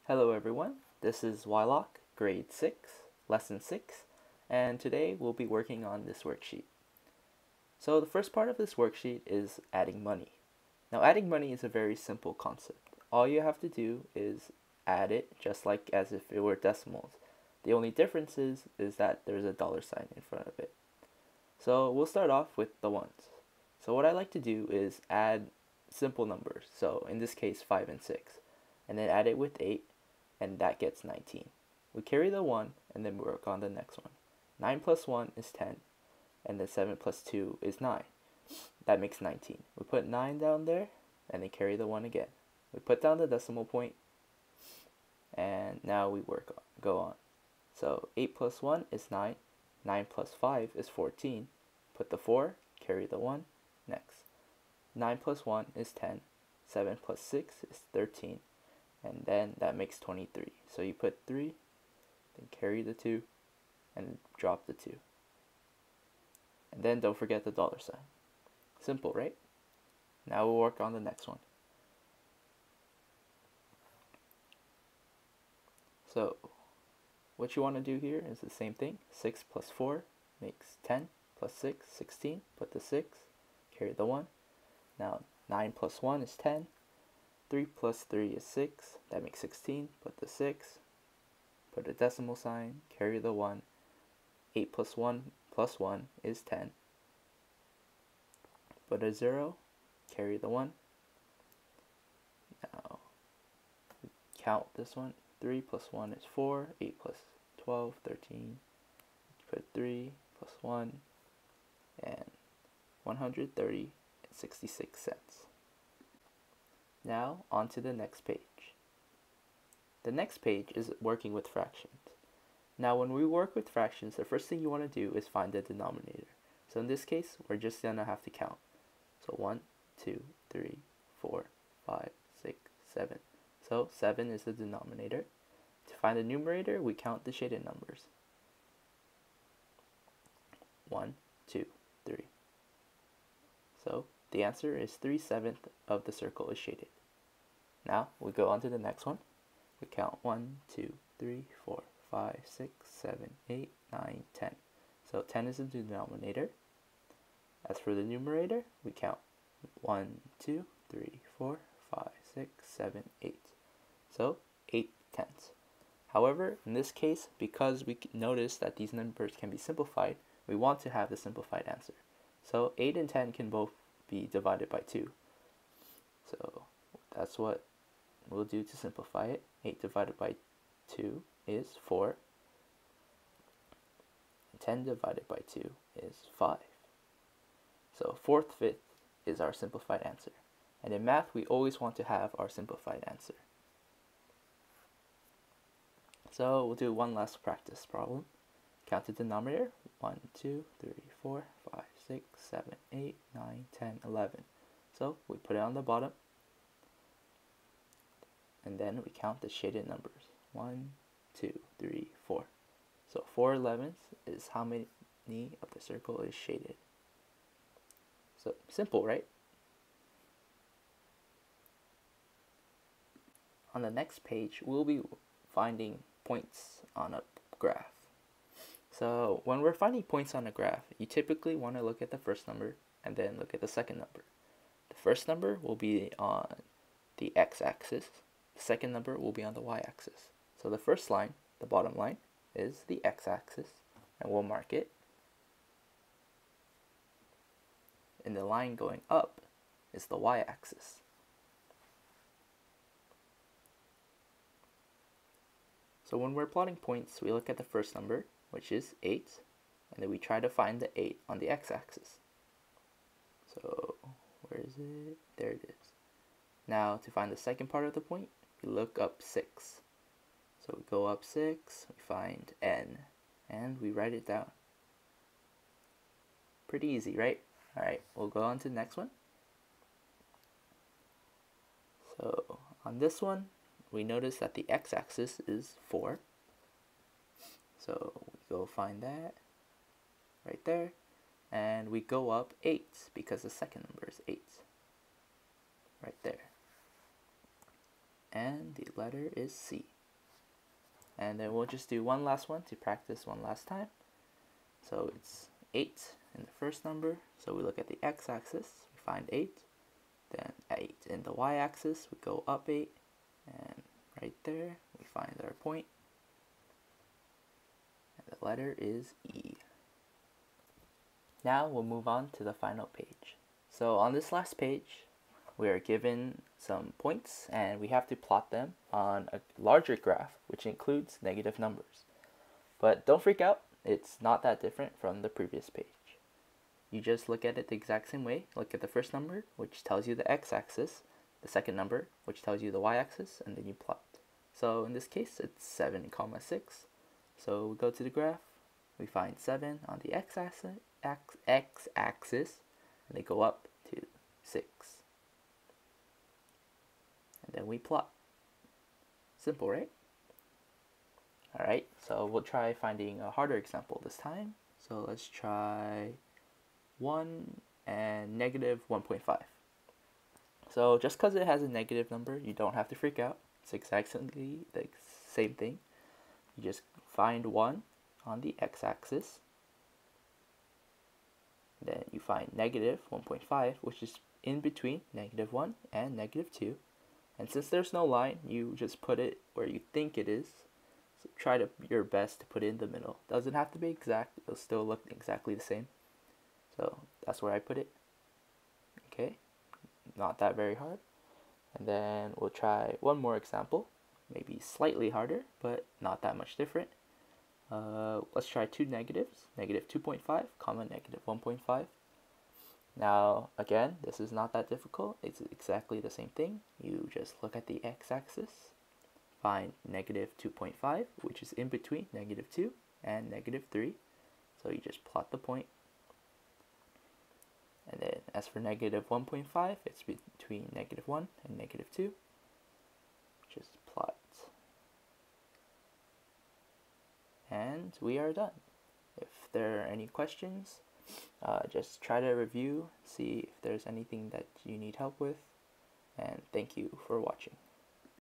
Hello everyone, this is Wylock, grade 6, lesson 6, and today we'll be working on this worksheet. So the first part of this worksheet is adding money. Now adding money is a very simple concept. All you have to do is add it just like as if it were decimals. The only difference is that there's a dollar sign in front of it. So we'll start off with the ones. So what I like to do is add simple numbers, so in this case 5 and 6, and then add it with 8, and that gets 19. We carry the 1 and then work on the next one. 9 plus 1 is 10, and then 7 plus 2 is 9. That makes 19. We put 9 down there and then carry the 1 again. We put down the decimal point, and now we go on. So 8 plus 1 is 9, 9 plus 5 is 14. Put the 4, carry the 1, next. 9 plus 1 is 10, 7 plus 6 is 13. And then that makes 23. So you put 3, then carry the 2, and drop the 2. And then don't forget the dollar sign. Simple, right? Now we'll work on the next one. So what you want to do here is the same thing. 6 plus 4 makes 10, plus 6, 16. Put the 6, carry the 1. Now 9 plus 1 is 10. 3 plus 3 is 6, that makes 16, put the 6, put a decimal sign, carry the 1, 8 plus 1 is 10, put a 0, carry the 1, now count this one, 3 plus 1 is 4, 8 plus 12, 13, put 3 plus 1, and 130 and 66 cents. Now, on to the next page. The next page is working with fractions. Now, when we work with fractions, the first thing you want to do is find the denominator. So in this case, we're just going to have to count. So 1, 2, 3, 4, 5, 6, 7. So 7 is the denominator. To find the numerator, we count the shaded numbers. 1, 2, 3. So the answer is 3/7 of the circle is shaded. Now we go on to the next one. We count 1, 2, 3, 4, 5, 6, 7, 8, 9, 10. So 10 is the denominator. As for the numerator, we count 1, 2, 3, 4, 5, 6, 7, 8. So 8/10. However, in this case, because we notice that these numbers can be simplified, we want to have the simplified answer. So 8 and 10 can both be divided by 2. So that's what we'll do to simplify it. 8 divided by 2 is 4. 10 divided by 2 is 5. So 4/5 is our simplified answer. And in math, we always want to have our simplified answer. So we'll do one last practice problem. Count the denominator. 1, 2, 3, 4, 5, 6, 7, 8, 9, 10, 11. So we put it on the bottom. And then we count the shaded numbers. 1, 2, 3, 4. So 4/11 is how many of the circle is shaded. So simple, right? On the next page, we'll be finding points on a graph. So when we're finding points on a graph, you typically want to look at the first number and then look at the second number. The first number will be on the x-axis. The second number will be on the y-axis. So the first line, the bottom line, is the x-axis, and we'll mark it. And the line going up is the y-axis. So when we're plotting points, we look at the first number, which is 8, and then we try to find the 8 on the x-axis. So where is it? There it is. Now to find the second part of the point, we look up 6. So we go up 6, we find n, and we write it down. Pretty easy, right? Alright, we'll go on to the next one. So on this one, we notice that the x-axis is 4. So we go find that right there, and we go up 8 because the second number is 8 right there. And the letter is C. And then we'll just do one last one to practice one last time. So it's 8 in the first number. So we look at the x-axis, we find 8. Then 8 in the y-axis, we go up 8. And right there, we find our point. And the letter is E. Now we'll move on to the final page. So on this last page, we are given some points and we have to plot them on a larger graph, which includes negative numbers. But don't freak out, it's not that different from the previous page. You just look at it the exact same way. Look at the first number, which tells you the x-axis, the second number, which tells you the y-axis, and then you plot. So in this case, it's 7, 6. So we go to the graph, we find 7 on the x-axis, and they go up to 6. And then we plot. Simple, right? Alright, so we'll try finding a harder example this time. So let's try 1 and negative 1.5. So just because it has a negative number, you don't have to freak out. It's exactly the same thing. You just find 1 on the x-axis. Then you find negative 1.5, which is in between negative 1 and negative 2. And since there's no line, you just put it where you think it is. So try your best to put it in the middle. Doesn't have to be exact, it'll still look exactly the same. So that's where I put it. Okay, not that very hard. And then we'll try one more example, maybe slightly harder, but not that much different. Let's try two negatives, negative 2.5, comma negative 1.5. Now, again, this is not that difficult. It's exactly the same thing. You just look at the x-axis, find negative 2.5, which is in between negative 2 and negative 3. So you just plot the point. And then as for negative 1.5, it's between negative 1 and negative 2. Just plot. And we are done. If there are any questions, just try to review, see if there's anything that you need help with, and thank you for watching.